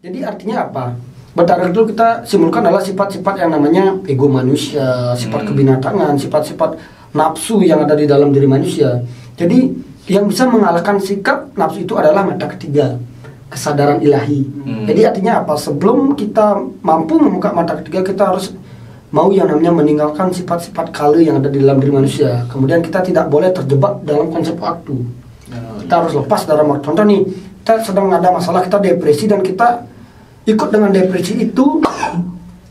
Jadi artinya apa? Bertarik itu kita simulkan adalah sifat-sifat yang namanya ego manusia, sifat kebinatangan, sifat-sifat nafsu yang ada di dalam diri manusia. Jadi yang bisa mengalahkan sikap nafsu itu adalah mata ketiga, kesadaran ilahi. Jadi artinya apa? Sebelum kita mampu membuka mata ketiga, kita harus mau yang namanya meninggalkan sifat-sifat kala yang ada di dalam diri manusia. Kemudian kita tidak boleh terjebak dalam konsep waktu. Kita harus lepas dalam waktu. Contoh nih, kita sedang ada masalah, kita depresi dan kita ikut dengan depresi itu,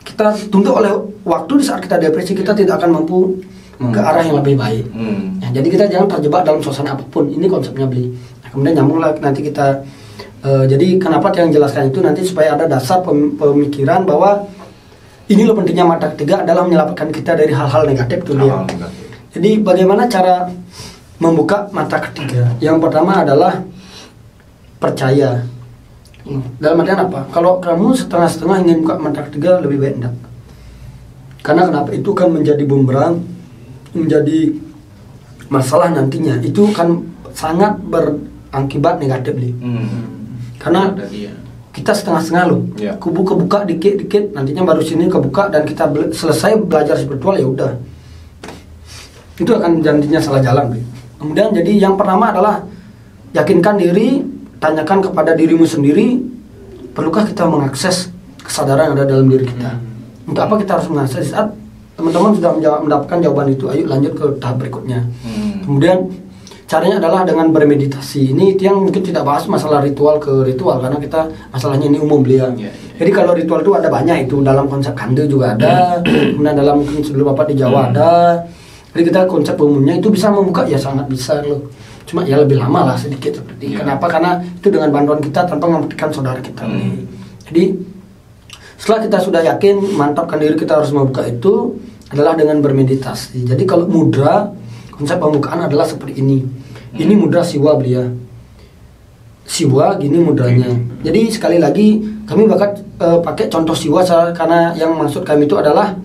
kita tuntut oleh waktu. Di saat kita depresi, kita tidak akan mampu ke arah yang lebih baik. Ya, jadi kita jangan terjebak dalam suasana apapun. Ini konsepnya beli. Nah, kemudian nyambunglah nanti kita. Jadi kenapa yang jelaskan itu nanti supaya ada dasar pemikiran bahwa ini loh pentingnya mata ketiga adalah menyelamatkan kita dari hal-hal negatif tuh dia. Jadi bagaimana cara membuka mata ketiga? Yang pertama adalah percaya. Dalam artian apa? Kalau kamu setengah-setengah ingin buka mata ketiga, lebih baik enggak. Karena kenapa? Itu kan menjadi bumerang, menjadi masalah nantinya. Itu kan sangat berakibat negatif nih. Karena kita setengah-setengah loh. Kubu kebuka dikit-dikit, nantinya baru sini kebuka dan kita selesai belajar spiritual ya udah. Itu akan nantinya salah jalan nih. Kemudian jadi yang pertama adalah yakinkan diri. Tanyakan kepada dirimu sendiri, perlukah kita mengakses kesadaran yang ada dalam diri kita? Untuk apa kita harus mengakses? Saat teman-teman sudah mendapatkan jawaban itu, ayo lanjut ke tahap berikutnya. Kemudian caranya adalah dengan bermeditasi. Ini yang mungkin tidak bahas masalah ritual ke ritual, karena kita masalahnya ini umum beliau. Jadi kalau ritual itu ada banyak, itu dalam konsep kande juga ada, kemudian dalam mungkin sebelum Bapak di Jawa ada. Jadi kita konsep umumnya itu bisa membuka, ya sangat bisa loh. Cuma ya lebih lama lah sedikit seperti. Kenapa? Karena itu dengan bantuan kita tanpa memperhatikan saudara kita. Jadi setelah kita sudah yakin, mantapkan diri kita harus membuka itu adalah dengan bermeditasi. Jadi kalau mudra, konsep pembukaan adalah seperti ini. Ini mudra siwa belia. Siwa gini mudranya. Jadi sekali lagi kami bakal pakai contoh siwa karena yang maksud kami itu adalah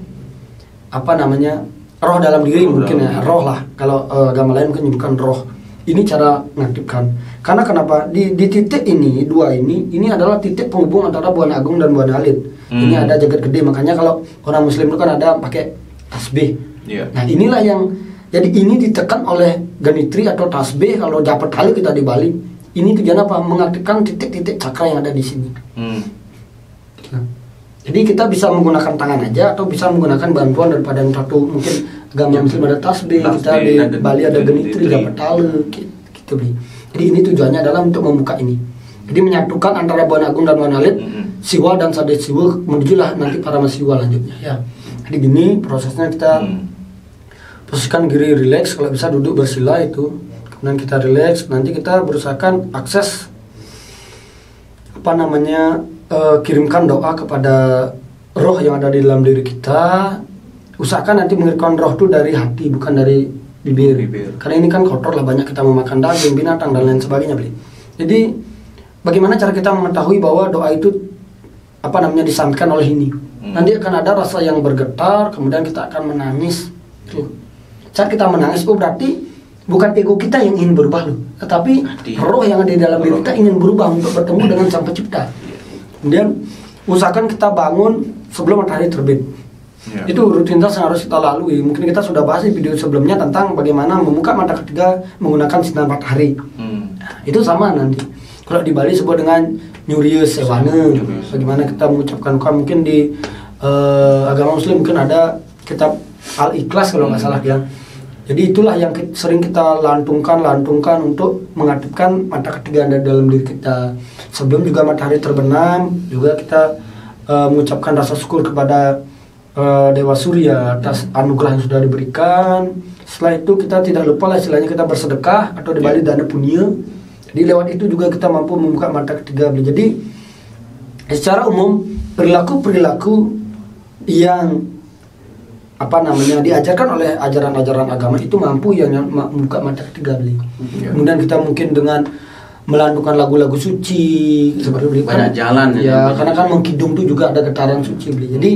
apa namanya, roh dalam diri mungkin ya, roh lah. Kalau agama lain mungkin bukan roh. Ini cara mengaktifkan. Karena kenapa? Di titik ini, dua ini adalah titik penghubung antara Buana Agung dan Buana Alit. Ini ada jagat gede, makanya kalau orang muslim itu kan ada pakai tasbih. Nah inilah yang, jadi ini ditekan oleh ganitri atau tasbih. Kalau japat kali kita di Bali, ini tujuan apa? Mengaktifkan titik-titik cakra yang ada di sini. Nah, jadi kita bisa menggunakan tangan aja atau bisa menggunakan bantuan daripada satu mungkin agama muslim ada tasbih, kita di Bali ada genitri, dapat tali gitu. Jadi ini tujuannya adalah untuk membuka ini. Jadi menyatukan antara Buana Agung dan Buana Alit, siwa dan sadet siwa, menujulah nanti para masiwa lanjutnya ya. Jadi gini prosesnya, kita posisikan diri relax, kalau bisa duduk bersila itu. Kemudian kita relax, nanti kita berusahakan akses apa namanya, kirimkan doa kepada roh yang ada di dalam diri kita. Usahakan nanti mengirimkan roh itu dari hati, bukan dari bibir. Karena ini kan kotor lah, banyak kita memakan daging, binatang dan lain sebagainya. Jadi bagaimana cara kita mengetahui bahwa doa itu apa namanya disampaikan oleh ini? Nanti akan ada rasa yang bergetar, kemudian kita akan menangis. Tuh. Saat kita menangis, oh berarti bukan ego kita yang ingin berubah loh, tetapi roh yang ada di dalam diri kita ingin berubah untuk bertemu dengan Sang Pencipta. Kemudian usahakan kita bangun sebelum matahari terbit. Itu rutinitas yang harus kita lalui. Mungkin kita sudah bahas di video sebelumnya tentang bagaimana membuka mata ketiga menggunakan sinar matahari. Itu sama nanti. Kalau di Bali sebut dengan Nyurius Sewane. Bagaimana kita mengucapkan mungkin di agama Muslim mungkin ada kitab Al-Ikhlas kalau nggak salah ya. Jadi itulah yang sering kita lantungkan untuk mengaktifkan mata ketiga yang ada dalam diri kita. Sebelum juga matahari terbenam, juga kita mengucapkan rasa syukur kepada Dewa Surya atas anugerah yang sudah diberikan. Setelah itu kita tidak lupa lah istilahnya kita bersedekah atau di Bali dana punya. Jadi lewat itu juga kita mampu membuka mata ketiga. Jadi secara umum perilaku yang apa namanya diajarkan oleh ajaran-ajaran agama itu mampu yang membuka mata ketiga beli. Kemudian kita mungkin dengan melantunkan lagu-lagu suci seperti banyak jalan ya, karena kan mengkidung itu juga ada getaran suci beli. Jadi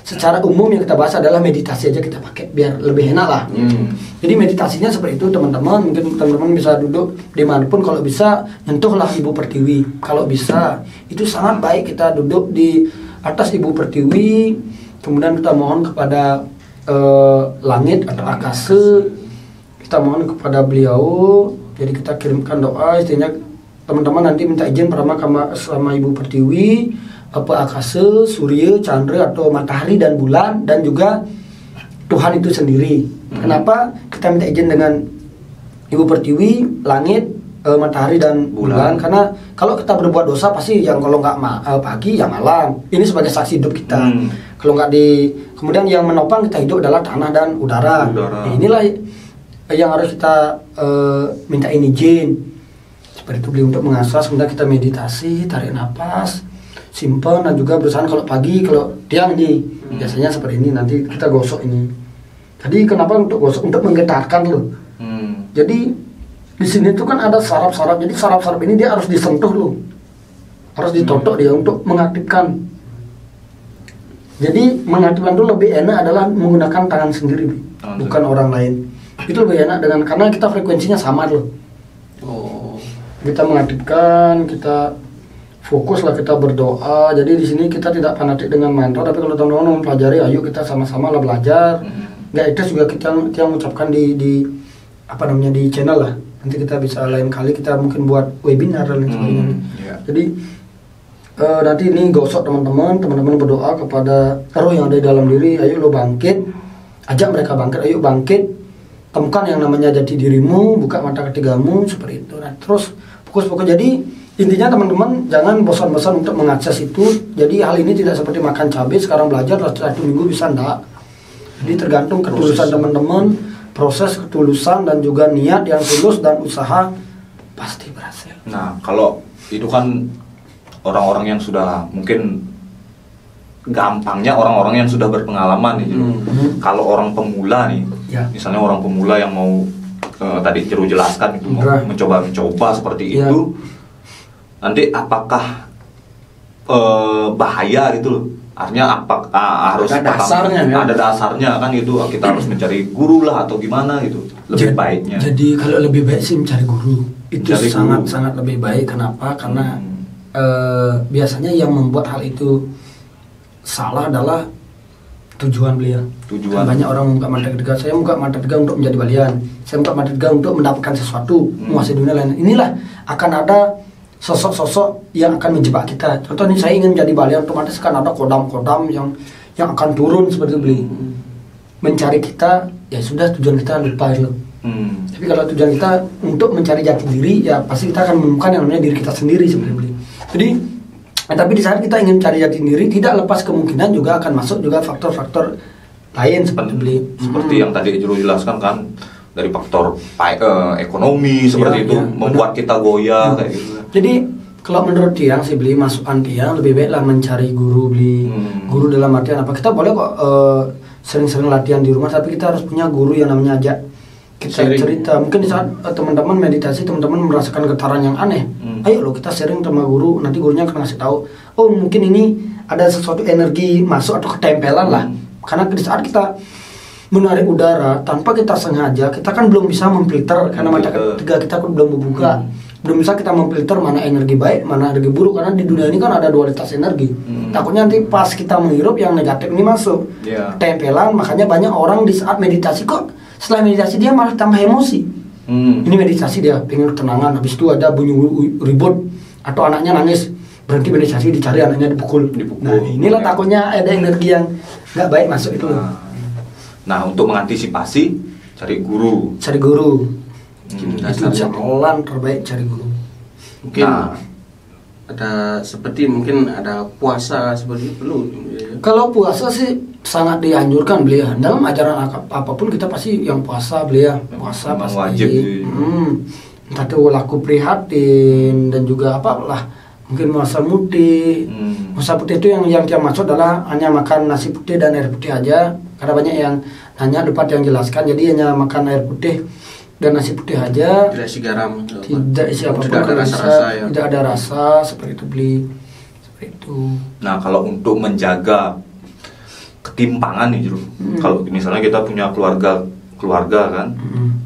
secara umum yang kita bahas adalah meditasi aja kita pakai biar lebih enak lah. Jadi meditasinya seperti itu teman-teman. Mungkin teman-teman bisa duduk dimanapun, kalau bisa nyentuhlah Ibu Pertiwi. Kalau bisa itu sangat baik kita duduk di atas Ibu Pertiwi, kemudian kita mohon kepada langit atau akase, kita mohon kepada beliau. Jadi kita kirimkan doa, istilahnya teman-teman nanti minta izin sama Ibu Pertiwi, apa akase, surya, chandra atau matahari dan bulan, dan juga Tuhan itu sendiri. Kenapa kita minta izin dengan Ibu Pertiwi, langit, matahari dan bulan? Karena kalau kita berbuat dosa pasti yang kalau nggak pagi ya malam. Ini sebagai saksi hidup kita. Kalau nggak kemudian yang menopang kita hidup adalah tanah dan udara. Nah, inilah yang harus kita mintain izin. Seperti itu beli untuk mengasah. Sebentar kita meditasi, tarik nafas, simpan, dan juga berusaha kalau pagi, kalau tiang nih biasanya seperti ini, nanti kita gosok ini. Tadi kenapa untuk gosok? Untuk menggetarkan loh. Jadi di sini tuh kan ada saraf-saraf, jadi saraf-saraf ini dia harus disentuh loh, harus ditotok dia untuk mengaktifkan. Jadi mengaktifkan itu lebih enak adalah menggunakan tangan sendiri, bukan orang lain. Itu lebih enak karena kita frekuensinya sama loh. Kita mengaktifkan, kita fokus lah, kita berdoa. Jadi di sini kita tidak fanatik dengan mantra, tapi kalau teman-teman mempelajari, ayo kita sama-sama lah belajar. Nggak itu juga kita mengucapkan di apa namanya di channel lah. Nanti kita bisa lain kali kita mungkin buat webinar dan sebagainya. Jadi nanti ini gosok teman-teman berdoa kepada roh yang ada di dalam diri. Ayo lo bangkit, ajak mereka bangkit. Ayo bangkit, temukan yang namanya jati dirimu, buka mata ketigamu, seperti itu. Nah, terus fokus. Jadi intinya teman-teman jangan bosan-bosan untuk mengakses itu. Jadi hal ini tidak seperti makan cabai, sekarang belajar 1 minggu bisa enggak. Jadi tergantung ketulusan teman-teman, proses ketulusan dan juga niat yang tulus dan usaha pasti berhasil. Nah, kalau itu kan orang-orang yang sudah mungkin gampangnya orang-orang yang sudah berpengalaman nih. Kalau orang pemula nih, misalnya orang pemula yang mau tadi Jeru jelaskan itu mau mencoba seperti itu, nanti apakah bahaya gitu loh? Artinya harus ada dasarnya kan gitu, kita harus mencari guru lah atau gimana gitu lebih baiknya. Jadi kalau lebih baik sih mencari guru itu sangat lebih baik. Kenapa? Karena biasanya yang membuat hal itu salah adalah tujuan beliau. Kan banyak orang membuka mata ketiga, saya membuka mata ketiga untuk menjadi balian, saya membuka mata ketiga untuk mendapatkan sesuatu, menguasai dunia lain. Inilah akan ada sosok-sosok yang akan menjebak kita. Contoh nih, saya ingin menjadi balian, otomatis kan ada kodam-kodam yang akan turun seperti itu beli. Mencari kita, ya sudah tujuan kita lupa loh. Tapi kalau tujuan kita untuk mencari jati diri, ya pasti kita akan menemukan yang namanya diri kita sendiri seperti beli. Jadi tapi di saat kita ingin mencari jati diri, tidak lepas kemungkinan juga akan masuk juga faktor-faktor lain seperti beli. Seperti yang tadi Jeru jelaskan kan, dari faktor ekonomi seperti itu membuat kita goyah kayak gitu. Jadi kalau menurut Tiang sih beli, masukan Tiang lebih baiklah mencari guru beli. Guru dalam artian apa? Kita boleh kok sering-sering latihan di rumah, tapi kita harus punya guru yang namanya ajak kita cerita. Mungkin di saat teman-teman meditasi, teman-teman merasakan getaran yang aneh, ayo lo kita sharing sama guru, nanti gurunya akan ngasih tahu, oh mungkin ini ada sesuatu energi masuk atau ketempelan lah. Karena di saat kita menarik udara tanpa kita sengaja, kita kan belum bisa memfilter karena mata ketiga kita kan belum membuka. Belum bisa kita memfilter mana energi baik, mana energi buruk, karena di dunia ini kan ada dualitas energi. Takutnya nanti pas kita menghirup yang negatif ini masuk, tempelan. Makanya banyak orang di saat meditasi kok setelah meditasi dia malah tambah emosi. Ini meditasi dia pengen ketenangan, habis itu ada bunyi ribut atau anaknya nangis, berhenti meditasi dicari anaknya dipukul. Nah inilah takutnya ada energi yang nggak baik masuk itu. Nah untuk mengantisipasi cari guru. Itu jalan terbaik cari guru. Mungkin ada seperti mungkin ada puasa seperti perlu. Kalau puasa sih sangat dianjurkan beliau. Dalam ajaran apapun kita pasti yang puasa beliau. Puasa pasti wajib. Entah itu laku prihatin dan juga apalah. Mungkin masa putih. Masa putih itu yang masuk adalah hanya makan nasi putih dan air putih aja. Karena banyak yang nanya dapat yang jelaskan. Jadi hanya makan air putih dan nasi putih aja, tidak isi garam, tidak isi apapun, tidak ada rasa-rasa ya. Tidak ada rasa seperti itu beli, seperti itu. Nah kalau untuk menjaga ketimpangan nih Juru. Kalau misalnya kita punya keluarga kan,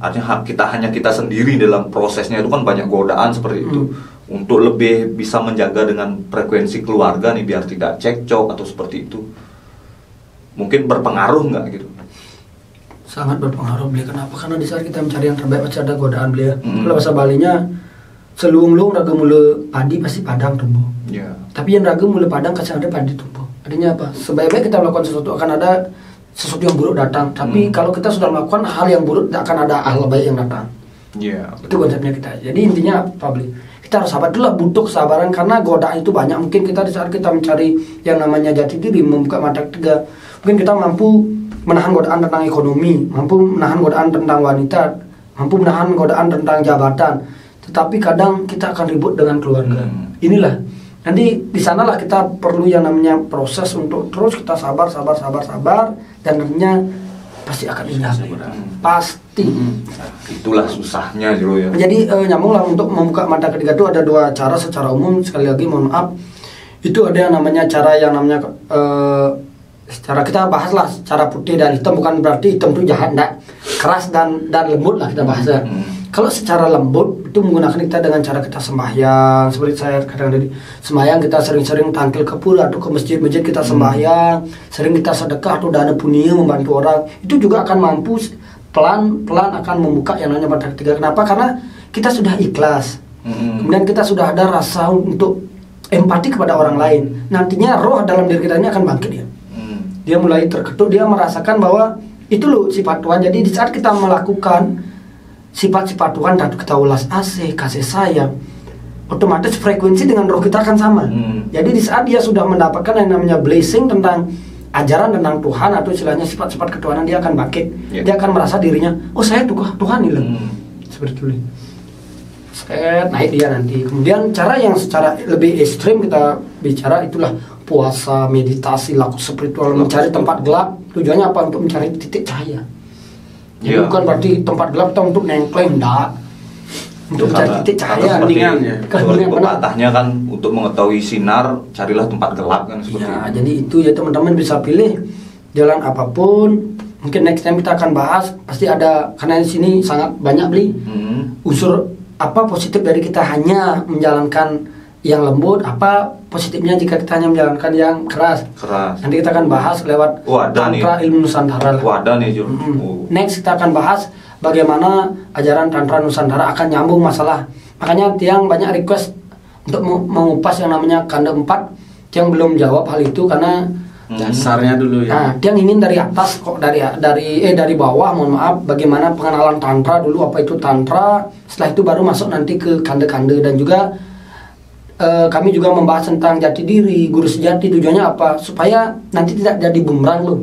artinya kita sendiri dalam prosesnya itu kan banyak godaan seperti itu. Untuk lebih bisa menjaga dengan frekuensi keluarga nih biar tidak cekcok atau seperti itu, mungkin berpengaruh nggak gitu? Sangat berpengaruh beliau. Kenapa? Karena di saat kita mencari yang terbaik pasti ada godaan beliau. Kalau bahasa Balinya seluung-luung raga mula padi pasti padang tumbuh. Tapi yang raga mula padang kasih ada padi tumbuh. Artinya apa? Sebaik-baik kita melakukan sesuatu akan ada sesuatu yang buruk datang. Tapi kalau kita sudah melakukan hal yang buruk, tidak akan ada hal baik yang datang. Itu konsepnya kita. Jadi intinya apa beli? Kita harus sabar dulu, butuh kesabaran karena godaan itu banyak. Mungkin kita di saat kita mencari yang namanya jati diri, membuka mata ketiga, mungkin kita mampu menahan godaan tentang ekonomi, mampu menahan godaan tentang wanita, mampu menahan godaan tentang jabatan. Tetapi kadang kita akan ribut dengan keluarga. Inilah. Nanti di sanalah kita perlu yang namanya proses untuk terus kita sabar dan nantinya pasti akan indah. Pasti. Itulah susahnya Juru ya. Jadi nyambunglah untuk membuka mata ketiga itu ada dua cara secara umum. Sekali lagi mohon maaf. Itu ada yang namanya cara secara kita bahaslah cara putih dan hitam, bukan berarti hitam itu jahat, enggak. Keras dan lembut lah kita bahasnya. Kalau secara lembut itu menggunakan kita dengan cara kita sembahyang, seperti saya katakan tadi, sembahyang kita sering-sering tangkil ke pura atau ke masjid-masjid kita sembahyang, sering kita sedekah atau dana punya membantu orang, itu juga akan mampu pelan-pelan akan membuka yang namanya mata ketiga. Kenapa? Karena kita sudah ikhlas, kemudian kita sudah ada rasa untuk empati kepada orang lain. Nantinya roh dalam diri kita ini akan bangkit dia. Dia mulai terketuk, dia merasakan bahwa itu loh sifat Tuhan. Jadi di saat kita melakukan sifat-sifat Tuhan, kita ulas asih, kasih sayang, otomatis frekuensi dengan roh kita akan sama. Jadi di saat dia sudah mendapatkan yang namanya blessing tentang ajaran tentang Tuhan atau istilahnya sifat-sifat ketuhanan, dia akan bangkit. Dia akan merasa dirinya, oh saya Tuhan ini loh. Seperti itu. Naik dia nanti. Kemudian cara yang secara lebih ekstrim kita bicara itulah puasa, meditasi, laku spiritual, mencari tempat gelap. Tujuannya apa? Untuk mencari titik cahaya. Jadi bukan berarti tempat gelap kita untuk nengkleng, enggak. Untuk mencari titik cahaya. Kepentingannya. Seperti pepatahnya kan, untuk mengetahui sinar carilah tempat gelap kan seperti itu. Jadi itu ya teman-teman bisa pilih jalan apapun. Mungkin next time kita akan bahas, pasti ada, karena di sini sangat banyak beli unsur apa positif dari kita hanya menjalankan yang lembut, apa positifnya jika kita hanya menjalankan yang keras. Nanti kita akan bahas lewat Tantra Ilmu Nusantara. Next kita akan bahas bagaimana ajaran Tantra Nusantara akan nyambung masalah. Makanya tiang banyak request untuk mengupas yang namanya kanda 4. Tiang belum jawab hal itu karena dasarnya dulu ya. Nah, tiang ingin dari atas kok, dari bawah, mohon maaf, bagaimana pengenalan Tantra dulu, apa itu Tantra. Setelah itu baru masuk nanti ke kanda-kanda, dan juga kami juga membahas tentang jati diri, guru sejati. Tujuannya apa? Supaya nanti tidak jadi bumerang loh.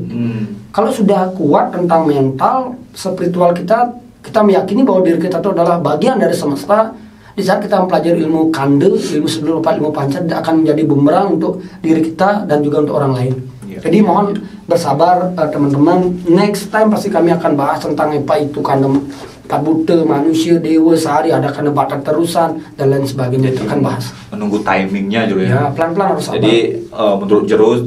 Kalau sudah kuat tentang mental, spiritual kita meyakini bahwa diri kita itu adalah bagian dari semesta. Di saat kita mempelajari ilmu kanda, ilmu sebelum ilmu panca, tidak akan menjadi bumerang untuk diri kita dan juga untuk orang lain. Jadi mohon bersabar teman-teman. Next time pasti kami akan bahas tentang apa itu kanda 4 buta, manusia, dewa, sehari, ada kanda 4 terusan dan lain sebagainya. Itu akan bahas. Menunggu timingnya juga ya. Pelan-pelan harus sabar. Jadi menurut Jero,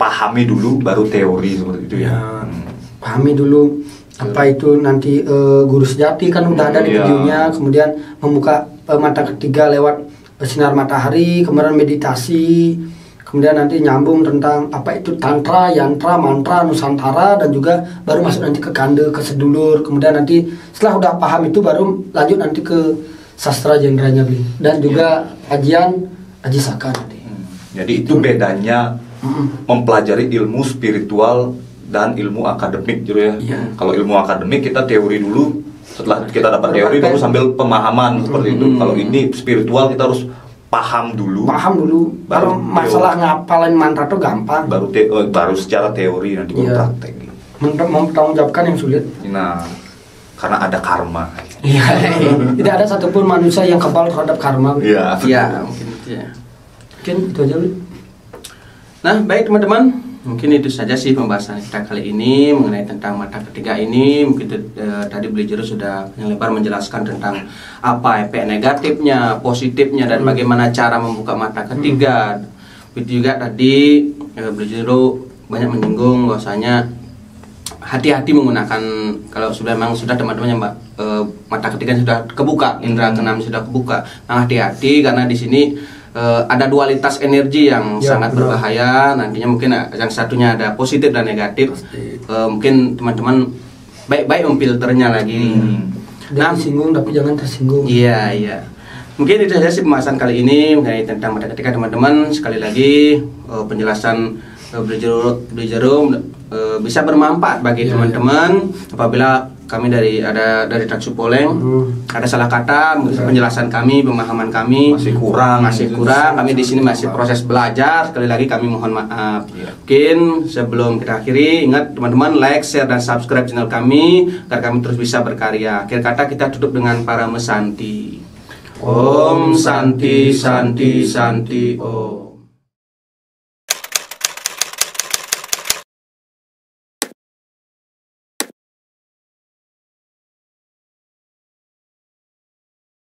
pahami dulu baru teori seperti itu ya. Pahami dulu apa itu nanti guru sejati kan udah ada di videonya. Kemudian membuka mata ketiga lewat sinar matahari, kemudian meditasi, kemudian nanti nyambung tentang apa itu tantra, yantra, mantra, nusantara, dan juga baru masuk nanti ke kanda, ke sedulur. Kemudian nanti setelah udah paham itu baru lanjut nanti ke sastra genrenya beli, dan juga kajian Aji Saka nanti. Jadi itu bedanya mempelajari ilmu spiritual dan ilmu akademik gitu ya. Kalau ilmu akademik kita teori dulu, setelah kita dapat teori baru sambil pemahaman seperti itu. Kalau ini spiritual kita harus paham dulu. Baru masalah ngapalin mantra tuh gampang. Baru secara teori nanti baru praktek. Mempertanggungjawabkan yang sulit. Nah, karena ada karma. Tidak ada satupun manusia yang kebal terhadap karma. Mungkin itu ya. Mungkin itu aja. Nah, baik teman-teman, mungkin itu saja sih pembahasan kita kali ini mengenai tentang mata ketiga ini. Mungkin tadi Beli Jero sudah yang lebar menjelaskan tentang apa efek negatifnya, positifnya, dan bagaimana cara membuka mata ketiga. Itu juga tadi Beli Jero banyak menyinggung bahwasanya hati-hati menggunakan, kalau memang sudah teman-teman yang mata ketiga sudah kebuka, indera keenam sudah kebuka, nah hati-hati karena di sini ada dualitas energi yang sangat berbahaya. Nantinya mungkin yang satunya ada positif dan negatif. Mungkin teman-teman baik-baik memfilternya lagi. Nah, singgung tapi jangan tersinggung. Iya. Mungkin itu saja sih pembahasan kali ini mengenai tentang mata ketiga teman-teman. Sekali lagi penjelasan Beli Jarum bisa bermanfaat bagi teman-teman. Apabila kami dari Taksu Poleng ada salah kata, penjelasan kami, pemahaman kami masih kurang. Kami di sini masih proses belajar. Sekali lagi kami mohon maaf. Mungkin sebelum kita akhiri, ingat teman-teman, like, share dan subscribe channel kami agar kami terus bisa berkarya. Akhir kata kita tutup dengan para mesanti. Om Santi Santi Santi Om.